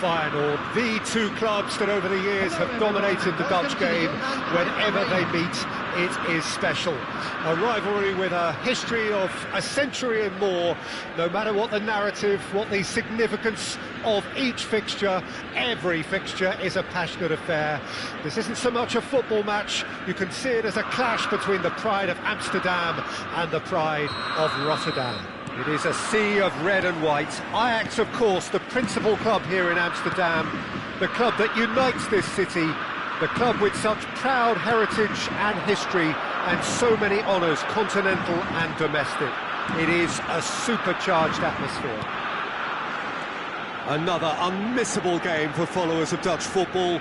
Feyenoord, the two clubs that over the years have dominated the Dutch game. Whenever they meet, it is special. A rivalry with a history of a century and more. No matter what the narrative, what the significance of each fixture, every fixture is a passionate affair. This isn't so much a football match, you can see it as a clash between the pride of Amsterdam and the pride of Rotterdam. It is a sea of red and white. Ajax, of course, the principal club here in Amsterdam, the club that unites this city, the club with such proud heritage and history and so many honours, continental and domestic. It is a supercharged atmosphere. Another unmissable game for followers of Dutch football.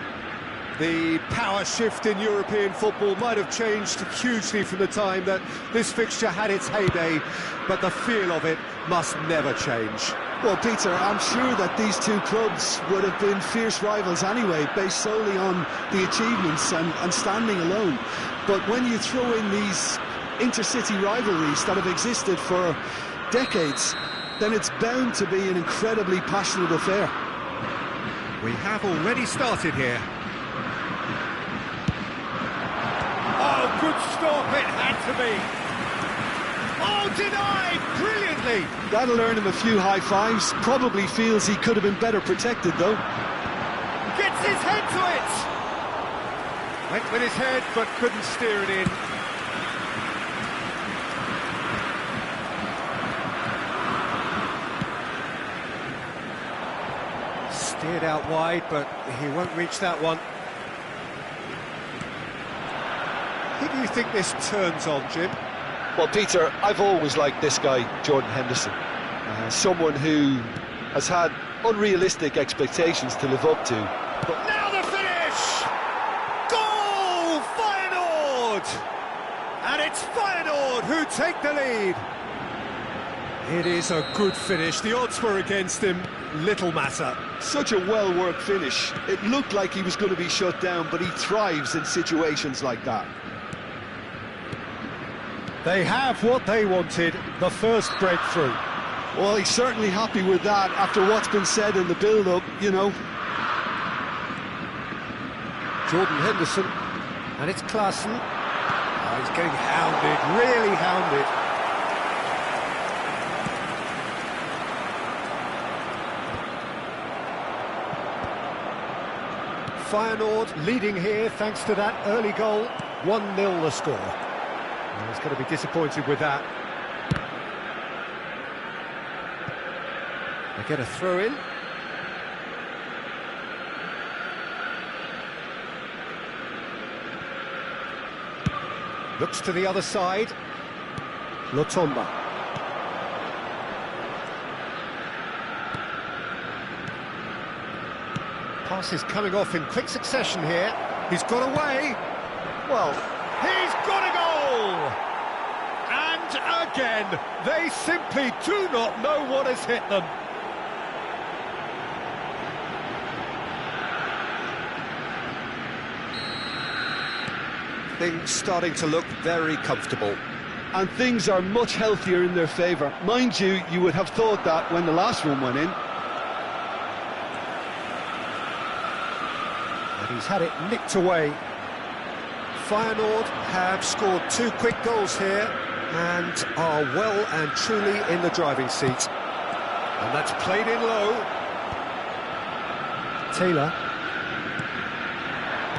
The power shift in European football might have changed hugely from the time that this fixture had its heyday, but the feel of it must never change. Well, Peter, I'm sure that these two clubs would have been fierce rivals anyway, based solely on the achievements and standing alone. But when you throw in these intercity rivalries that have existed for decades, then it's bound to be an incredibly passionate affair. We have already started here. Oh, good stop, it had to be. Oh, denied, brilliantly. That'll earn him a few high fives. Probably feels he could have been better protected, though. Gets his head to it. Went with his head, but couldn't steer it in. Steered out wide, but he won't reach that one. Who do you think this turns on, Jim? Well, Peter, I've always liked this guy, Jordan Henderson. Someone who has had unrealistic expectations to live up to. But now the finish! Goal! Feyenoord! And it's Feyenoord who take the lead. It is a good finish. The odds were against him. Little matter. Such a well-worked finish. It looked like he was going to be shut down, but he thrives in situations like that. They have what they wanted, the first breakthrough. Well, he's certainly happy with that after what's been said in the build-up, you know. Jordan Henderson, and it's Klaassen. Oh, he's getting hounded, really hounded. Feyenoord leading here thanks to that early goal. 1-0 the score. Well, he's going to be disappointed with that. They get a throw in. Looks to the other side. Lotomba. Pass is coming off in quick succession here. He's got away. Well, he's got a goal! And again, they simply do not know what has hit them. Things starting to look very comfortable. And things are much healthier in their favour. Mind you, you would have thought that when the last one went in. And he's had it nicked away. Feyenoord have scored 2 quick goals here and are well and truly in the driving seat. And that's played in low. Taylor.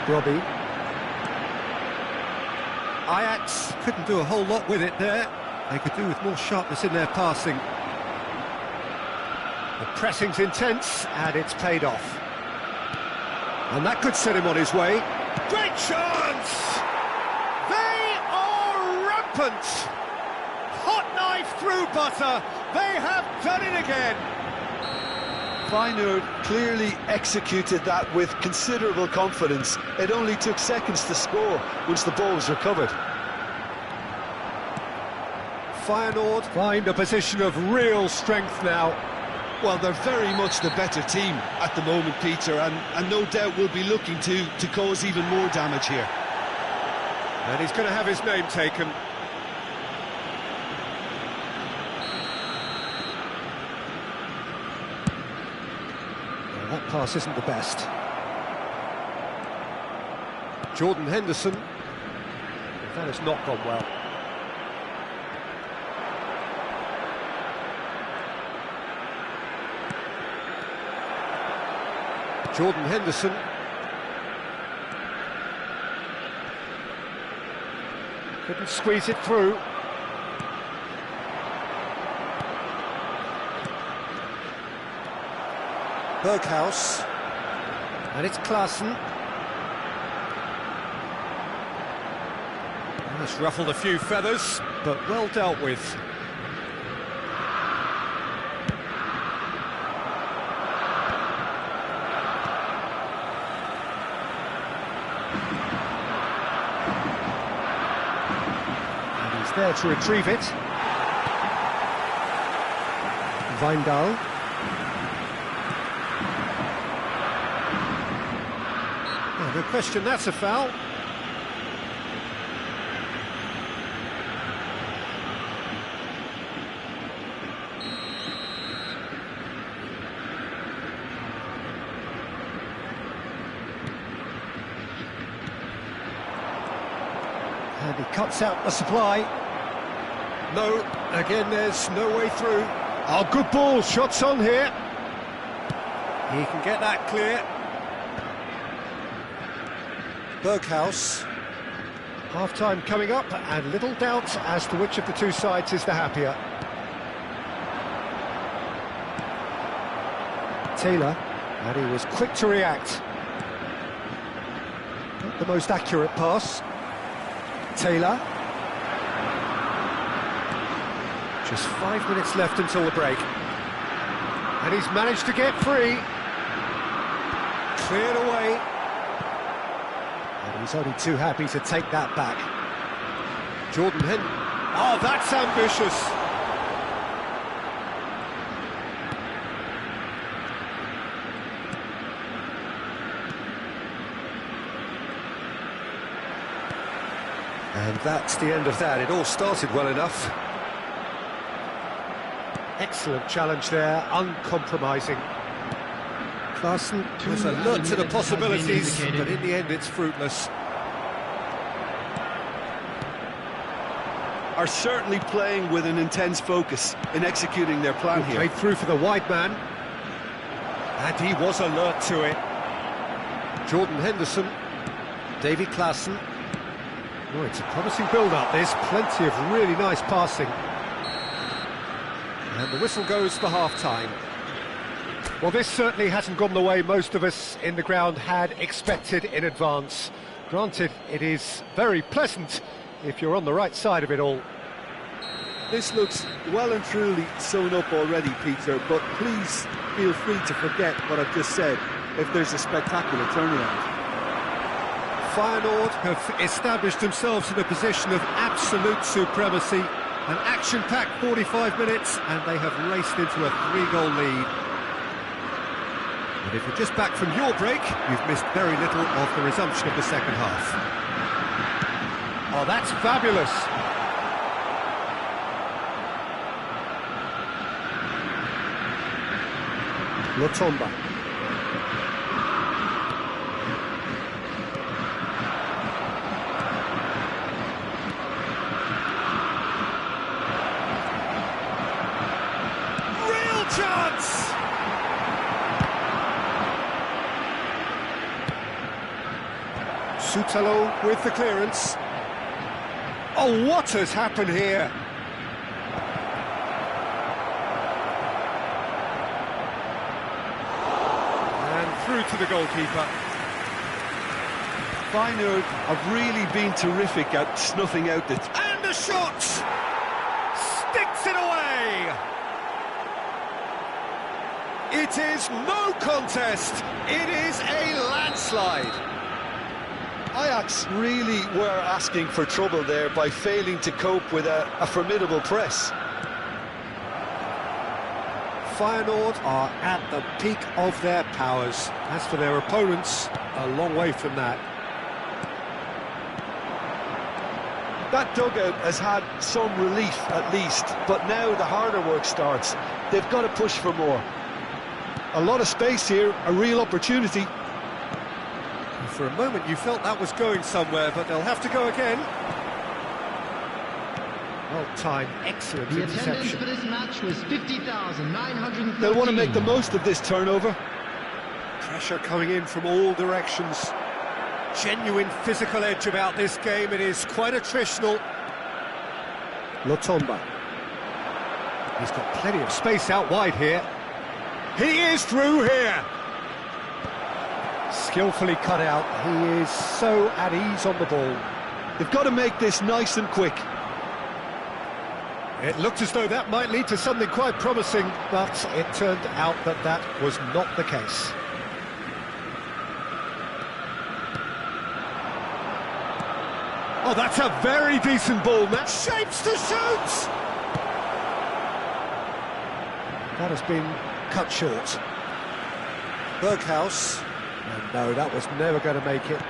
Robbie. Ajax couldn't do a whole lot with it there. They could do with more sharpness in their passing. The pressing's intense and it's paid off. And that could set him on his way. Great chance! They are rampant! Hot knife through butter. They have done it again. Feyenoord clearly executed that with considerable confidence. It only took seconds to score once the ball was recovered. Feyenoord find a position of real strength now. Well, they're very much the better team at the moment, Peter, and no doubt will be looking to cause even more damage here. And he's going to have his name taken. pass isn't the best. Jordan Henderson. That has not gone well. Jordan Henderson. Couldn't squeeze it through. Berghaus. And it's Klaassen. That's ruffled a few feathers, but well dealt with. And he's there to retrieve it. Wijndal. Oh, no question, that's a foul. And he cuts out the supply. No, again there's no way through. Oh, good ball, shots on here. He can get that clear. Berghaus. Half-time coming up, and little doubt as to which of the two sides is the happier. Taylor, and he was quick to react. Not the most accurate pass. Taylor. Just 5 minutes left until the break. And he's managed to get free. Cleared away. And he's only too happy to take that back. Jordan Henderson. Oh, that's ambitious. And that's the end of that. It all started well enough. Excellent challenge there, uncompromising. Klaassen was alert to the possibilities, but in the end it's fruitless. Are certainly playing with an intense focus in executing their plan here. Played through for the wide man. And he was alert to it. Jordan Henderson. Davy Klaassen. Oh, it's a promising build-up. There's plenty of really nice passing. And the whistle goes for half-time. Well, this certainly hasn't gone the way most of us in the ground had expected in advance. Granted, it is very pleasant if you're on the right side of it all. This looks well and truly sewn up already, Peter, but please feel free to forget what I've just said if there's a spectacular turnaround. Feyenoord have established themselves in a position of absolute supremacy. An action-packed 45 minutes, and they have raced into a 3-goal lead. And if you're just back from your break, you've missed very little of the resumption of the second half. Oh, that's fabulous! Lotomba. Chance! Sutalo with the clearance. Oh, what has happened here? And through to the goalkeeper. Feyenoord have really been terrific at snuffing out the... And the shot! Sticks it away! It is no contest, it is a landslide. Ajax really were asking for trouble there by failing to cope with a formidable press. Feyenoord are at the peak of their powers. As for their opponents, a long way from that. That dugout has had some relief at least, but now the harder work starts. They've got to push for more. A lot of space here, a real opportunity. For a moment you felt that was going somewhere, but they'll have to go again. Well timed, excellent interception. The attendance for this match was 50,913. They'll want to make the most of this turnover. Pressure coming in from all directions. Genuine physical edge about this game. It is quite attritional. Lotomba. He's got plenty of space out wide here. He is through here. Skillfully cut out. He is so at ease on the ball. They've got to make this nice and quick. It looked as though that might lead to something quite promising, but it turned out that that was not the case. Oh, that's a very decent ball. That shapes to shoot! That has been cut short. Berghaus. And no, that was never going to make it.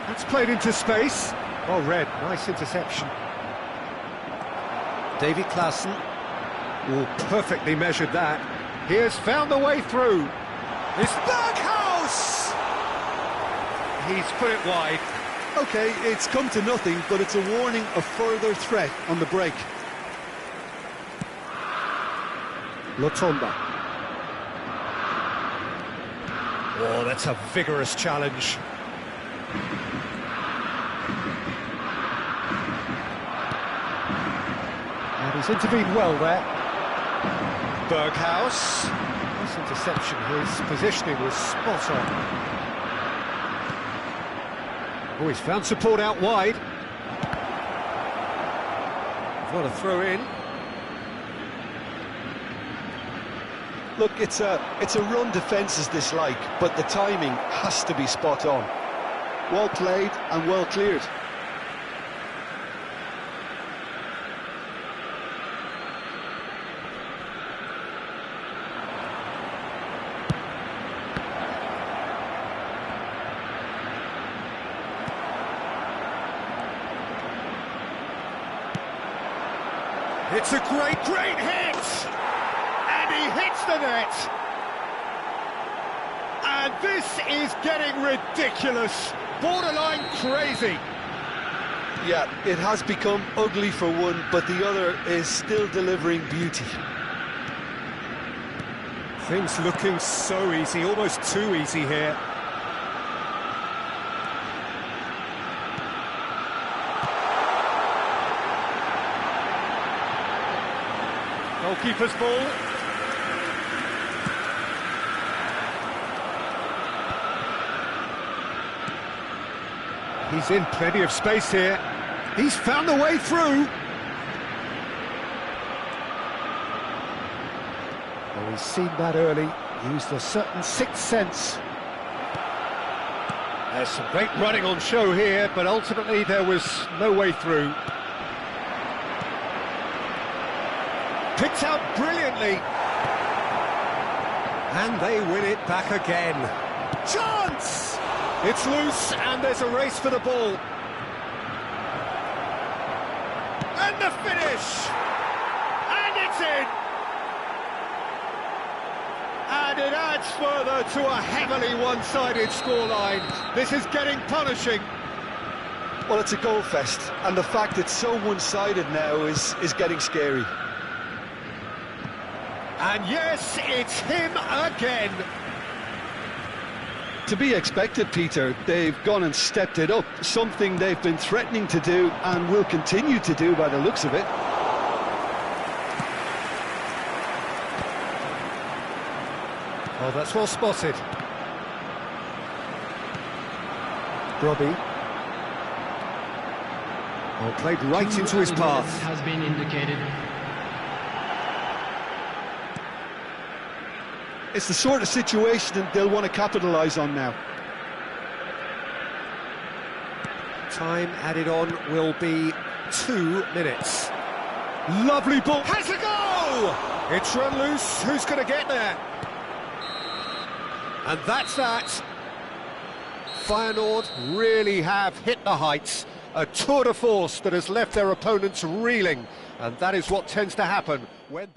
That's played into space. Oh, Red, nice interception. David Klaassen. Oh, perfectly measured that. He has found the way through. It's Berghaus! He's put it wide. Okay, it's come to nothing, but it's a warning of further threat on the break. Lotomba. Oh, that's a vigorous challenge. And he's intervened well there. Berghaus. Nice interception. His positioning was spot on. Oh, he's found support out wide. What a throw in. Look, it's a run defence is dislike, but the timing has to be spot on. Well played and well cleared. It's a great hit! And he hits the net! And this is getting ridiculous, borderline crazy. Yeah, it has become ugly for one, but the other is still delivering beauty. Things looking so easy, almost too easy here. Goalkeeper's ball. He's in plenty of space here. He's found the way through. Well, he's seen that early, used a certain sixth sense. There's some great running on show here, but ultimately there was no way through. Picked out brilliantly. And they win it back again. Chance! It's loose, and there's a race for the ball. And the finish! And it's in! And it adds further to a heavily one-sided scoreline. This is getting punishing. Well, it's a goal fest, and the fact it's so one-sided now is getting scary. And yes, it's him again. To be expected, Peter. They've gone and stepped it up, something they've been threatening to do and will continue to do by the looks of it. Oh, that's well spotted. Robbie. Oh, played right into his path. Has been indicated. It's the sort of situation that they'll want to capitalise on now. Time added on will be 2 minutes. Lovely ball. Has a go! It's run loose. Who's going to get there? And that's that. Feyenoord really have hit the heights. A tour de force that has left their opponents reeling, and that is what tends to happen when...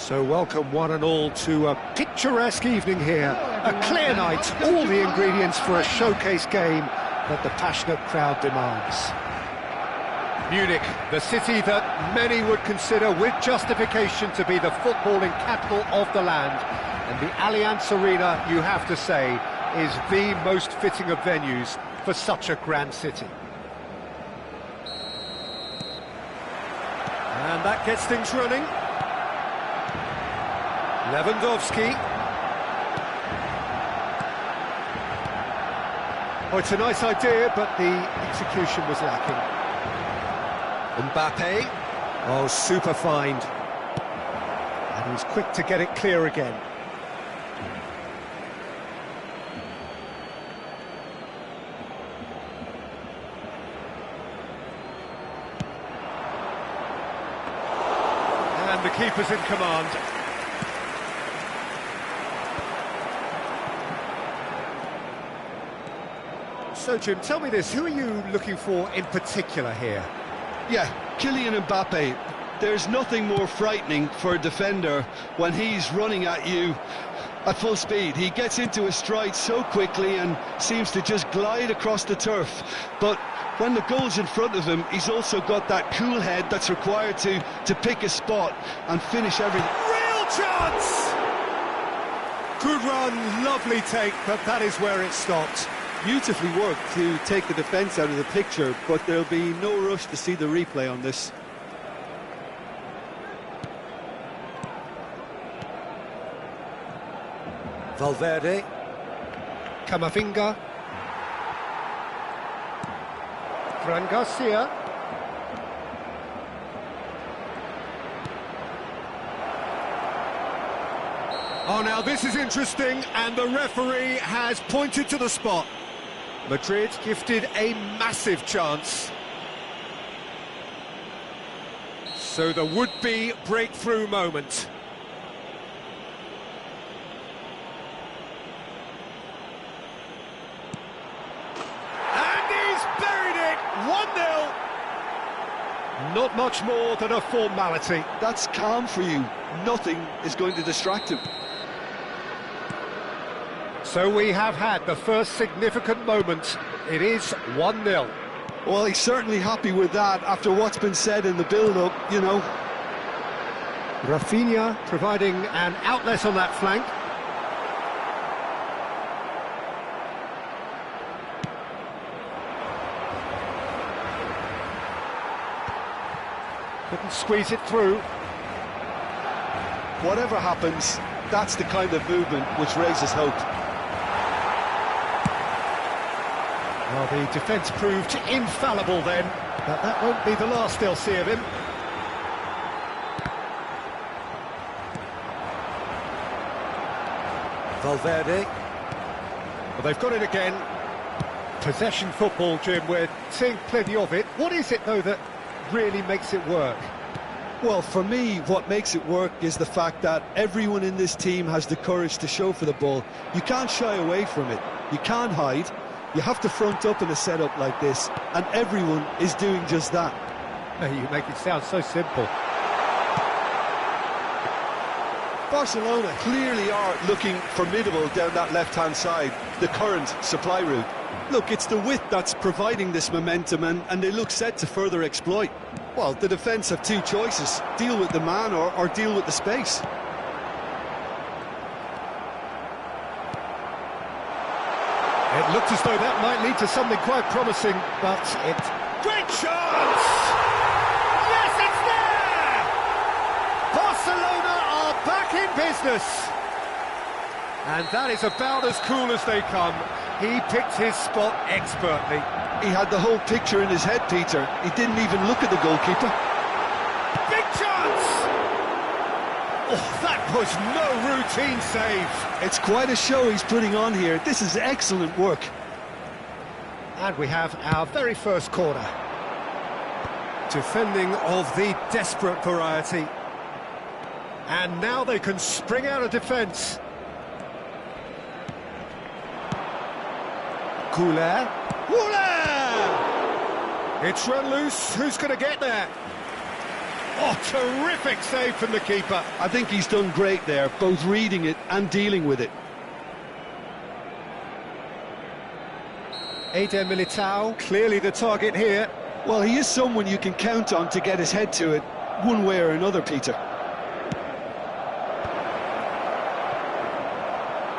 So welcome one and all to a picturesque evening here. A clear night, all the ingredients for a showcase game that the passionate crowd demands. Munich, the city that many would consider with justification to be the footballing capital of the land. And the Allianz Arena, you have to say, is the most fitting of venues for such a grand city. And that gets things running. Lewandowski. Oh, it's a nice idea, but the execution was lacking. Mbappe. Oh, super find. And he's quick to get it clear again. And the keeper's in command. So, Jim, tell me this, who are you looking for in particular here? Yeah, Kylian Mbappe. There's nothing more frightening for a defender when he's running at you at full speed. He gets into his stride so quickly and seems to just glide across the turf. But when the goal's in front of him, he's also got that cool head that's required to pick a spot and finish everything. Real chance! Good run, lovely take, but that is where it stopped. Beautifully worked to take the defence out of the picture, but there'll be no rush to see the replay on this. Valverde. Camavinga. Fran Garcia. Oh, now this is interesting, and the referee has pointed to the spot. Madrid gifted a massive chance. So the would-be breakthrough moment. And he's buried it! 1-0! Not much more than a formality. That's calm for you. Nothing is going to distract him. So we have had the first significant moment. It is 1-0. Well, he's certainly happy with that after what's been said in the build-up, you know. Rafinha providing an outlet on that flank. Couldn't squeeze it through. Whatever happens, that's the kind of movement which raises hope. Well, the defence proved infallible then, but that won't be the last they'll see of him. Valverde. Well, they've got it again. Possession football, Jim, we're seeing plenty of it. What is it, though, that really makes it work? Well, for me, what makes it work is the fact that everyone in this team has the courage to show for the ball. You can't shy away from it. You can't hide. You have to front up in a setup like this, and everyone is doing just that. You make it sound so simple. Barcelona clearly are looking formidable down that left-hand side, the current supply route. Look, it's the width that's providing this momentum, and they look set to further exploit. Well, the defence have two choices: deal with the man or deal with the space. It looked as though that might lead to something quite promising, but it... Great chance! Yes, it's there! Barcelona are back in business! And that is about as cool as they come. He picked his spot expertly. He had the whole picture in his head, Peter. He didn't even look at the goalkeeper. Big chance! Oh, that was no routine save. It's quite a show he's putting on here. This is excellent work. And we have our very first corner. Defending of the desperate variety. And now they can spring out of defence. Goulet. It's run loose. Who's going to get there? Oh, terrific save from the keeper. I think he's done great there, both reading it and dealing with it. Eder Militao, clearly the target here. Well, he is someone you can count on to get his head to it, one way or another, Peter.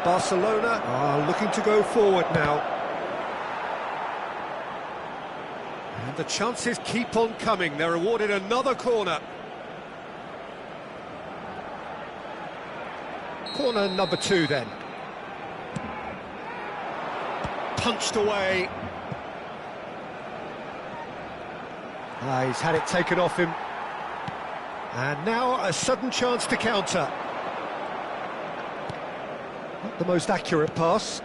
Barcelona are looking to go forward now. And the chances keep on coming. They're awarded another corner. Corner number 2 then. Punched away. He's had it taken off him. And now a sudden chance to counter. Not the most accurate pass.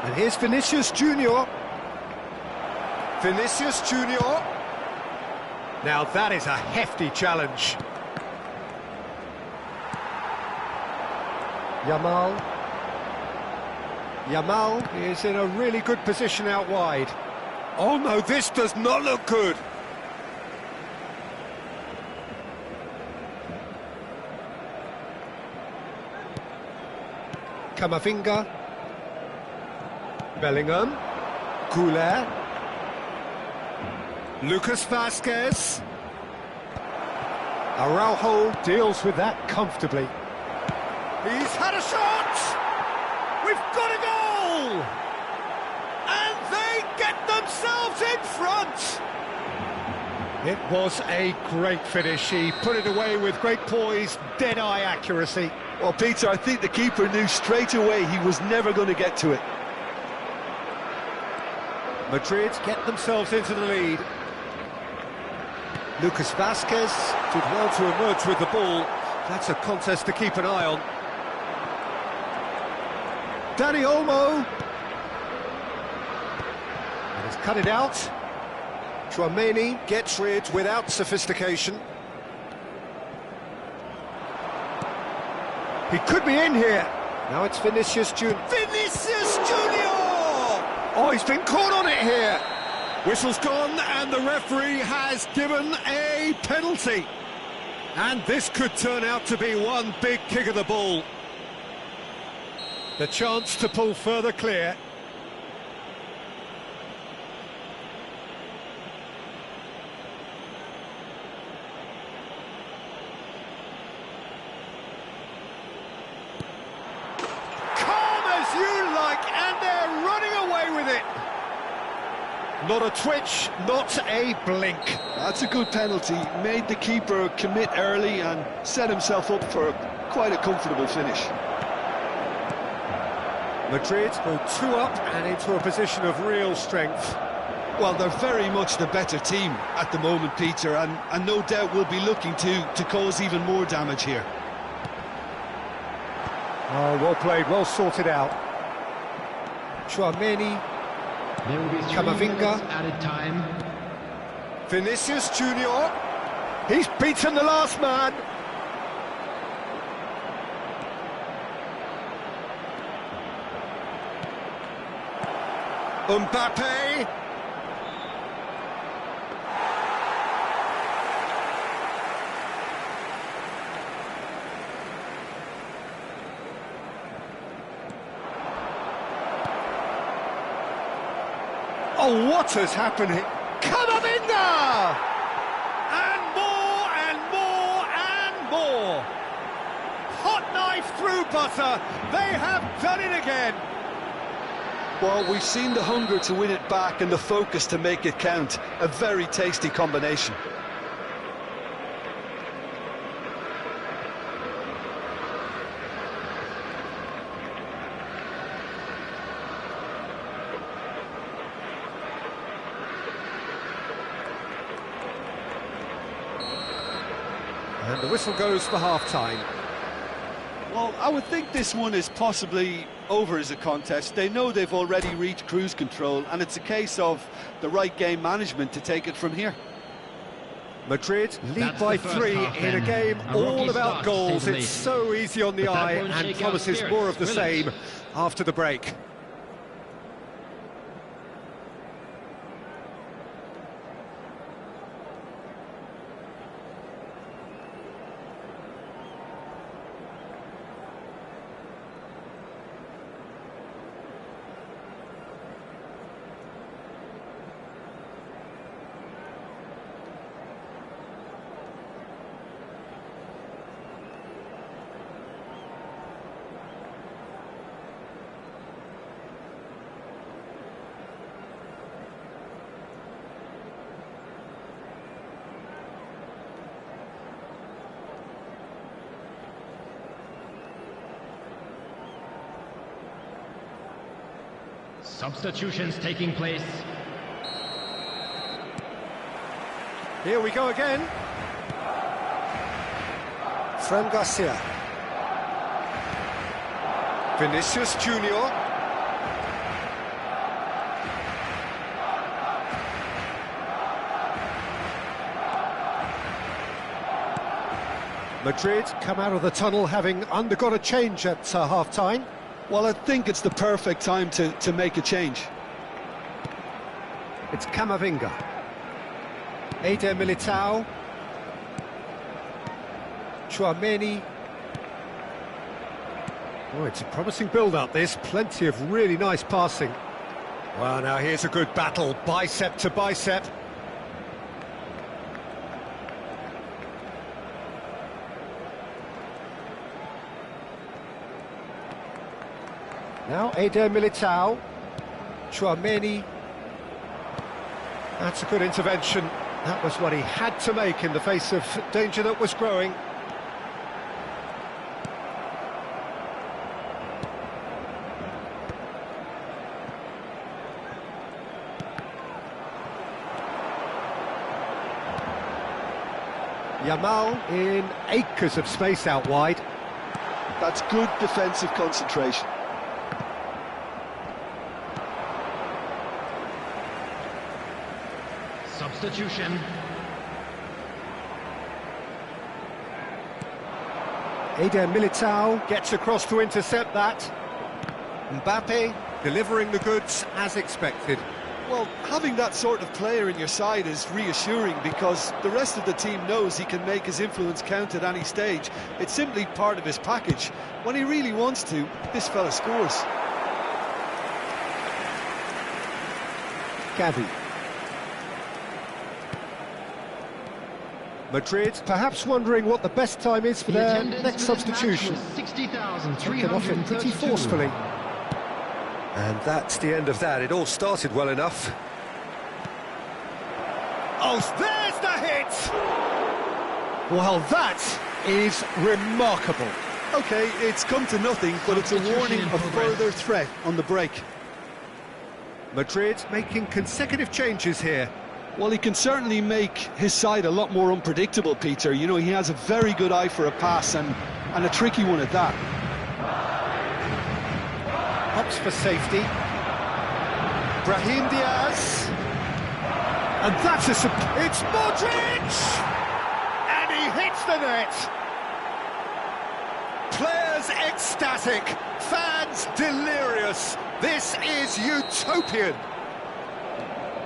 And here's Vinicius Junior. Vinicius Junior. Now that is a hefty challenge. Yamal is in a really good position out wide. Oh no, this does not look good. Camavinga. Bellingham. Goulet. Lucas Vazquez. Araujo deals with that comfortably. He's had a shot! We've got a goal! And they get themselves in front! It was a great finish. He put it away with great poise, dead-eye accuracy. Well, Peter, I think the keeper knew straight away he was never going to get to it. Madrid get themselves into the lead. Lucas Vazquez did well to emerge with the ball. That's a contest to keep an eye on. Dani Olmo. And he's cut it out. Tchouaméni gets rid without sophistication. He could be in here. Now it's Vinicius Junior. Vinicius Junior! Oh, he's been caught on it here. Whistle's gone and the referee has given a penalty. And this could turn out to be one big kick of the ball. The chance to pull further clear. Calm as you like, and they're running away with it. Not a twitch, not a blink. That's a good penalty. Made the keeper commit early and set himself up for quite a comfortable finish. Madrid go 2 up and into a position of real strength. Well, they're very much the better team at the moment, Peter, and no doubt will be looking to cause even more damage here. Oh, well played, well sorted out. Tchouaméni. There will be 3 Camavinga. minutes added time. Vinicius Junior. He's beaten the last man. Mbappe. Oh, what has happened here? Camavinga! And more, and more, and more. Hot knife through butter. They have done it again. Well, we've seen the hunger to win it back and the focus to make it count. A very tasty combination. And the whistle goes for half-time. Well, I would think this one is possibly over as a contest. They know they've already reached cruise control, and it's a case of the right game management to take it from here. Madrid lead That's by the first 3 half, in a then. game A rocky all about start, to say goals. the It's least. so easy on the But that eye won't and shake out promises spirits, more of the will it? same after the break. Substitutions taking place. Here we go again. Fran Garcia. Vinicius Junior. Madrid come out of the tunnel having undergone a change at half-time. Well, I think it's the perfect time to make a change. It's Camavinga. Eder Militao. Tchouaméni. Oh, it's a promising build-up, this. Plenty of really nice passing. Well, now here's a good battle, bicep to bicep. Now Eder Militao. Tchouaméni. That's a good intervention. That was what he had to make in the face of danger that was growing. Yamal in acres of space out wide. That's good defensive concentration. Substitution. Eder Militao gets across to intercept that. Mbappe delivering the goods as expected. Well, having that sort of player in your side is reassuring because the rest of the team knows he can make his influence count at any stage. It's simply part of his package. When he really wants to, this fella scores. Gavi. Madrid perhaps wondering what the best time is for their next substitution. Taken off it pretty forcefully. And that's the end of that. It all started well enough. Oh, there's the hit! Well, that is remarkable. OK, it's come to nothing, but it's a warning of further threat on the break. Madrid making consecutive changes here. Well, he can certainly make his side a lot more unpredictable, Peter. You know, he has a very good eye for a pass and a tricky one at that. Hops for safety. Brahim Diaz. And that's it's Modric! And he hits the net. Players ecstatic. Fans delirious. This is utopian.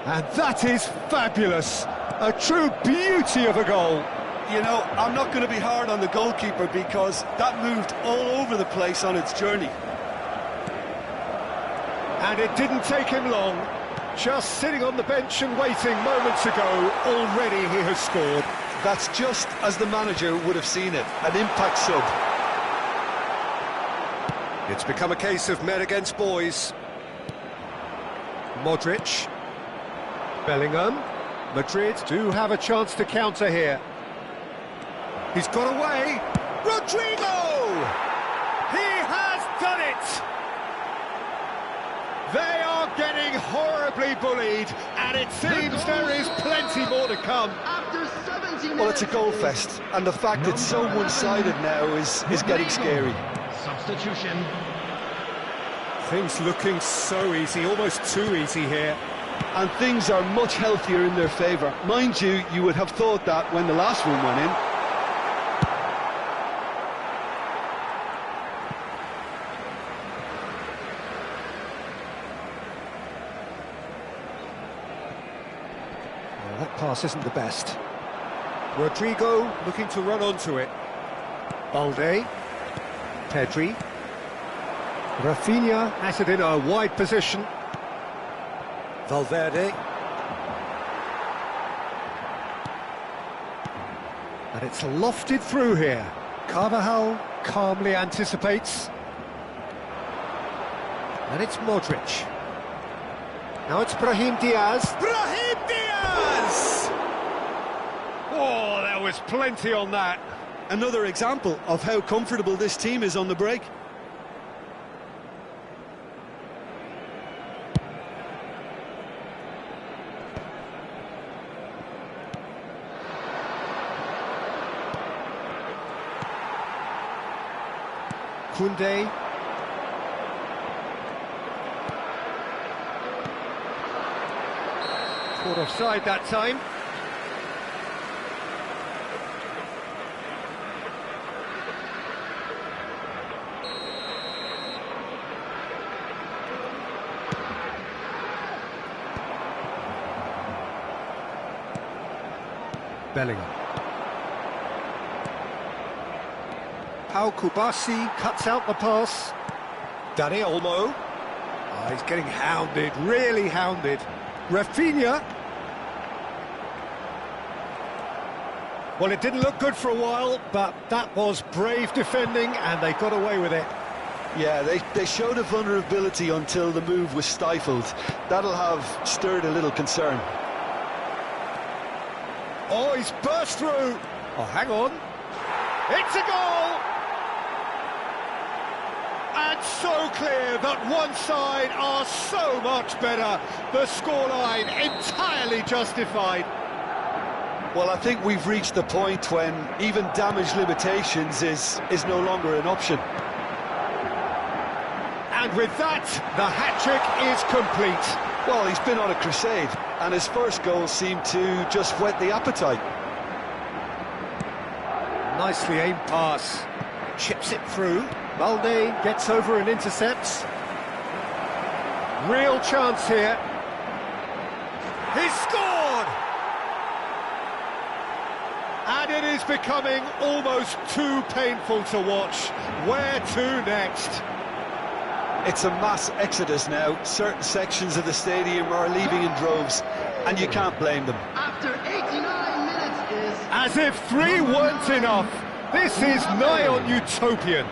And that is fabulous. A true beauty of a goal. You know, I'm not going to be hard on the goalkeeper because that moved all over the place on its journey. And it didn't take him long. Just sitting on the bench and waiting moments ago, already he has scored. That's just as the manager would have seen it, an impact sub. It's become a case of men against boys. Modric. Bellingham. Madrid do have a chance to counter here. He's got away. Rodrigo! He has done it! They are getting horribly bullied, and it seems there is plenty more to come. Well, it's a goal fest, and the fact it's so one-sided now is getting scary. Substitution. Things looking so easy, almost too easy here. And things are much healthier in their favour. Mind you, you would have thought that when the last one went in. Well, that pass isn't the best. Rodrigo looking to run onto it. Balde. Pedri. Rafinha has it in a wide position. Valverde. And it's lofted through here. Carvajal calmly anticipates. And it's Modric. Now it's Brahim Diaz. Brahim Diaz! Oh, there was plenty on that. Another example of how comfortable this team is on the break. Koundé. Caught offside that time. Bellingham. Pau Kubasi cuts out the pass. Dani Olmo. Oh, he's getting hounded, really hounded. Rafinha. Well, it didn't look good for a while, but that was brave defending, and they got away with it. Yeah, they showed a vulnerability until the move was stifled. That'll have stirred a little concern. Oh, he's burst through. Oh, hang on. It's a goal! And so clear that one side are so much better. The scoreline entirely justified. Well, I think we've reached the point when even damage limitations is no longer an option. And with that, the hat-trick is complete. Well, he's been on a crusade, and his first goal seemed to just whet the appetite. Nicely aimed pass. Chips it through. Balde gets over and intercepts. Real chance here. He's scored! And it is becoming almost too painful to watch. Where to next? It's a mass exodus now. Certain sections of the stadium are leaving in droves, and you can't blame them. After 89 minutes is... As if 3 weren't enough. This is nigh on utopian.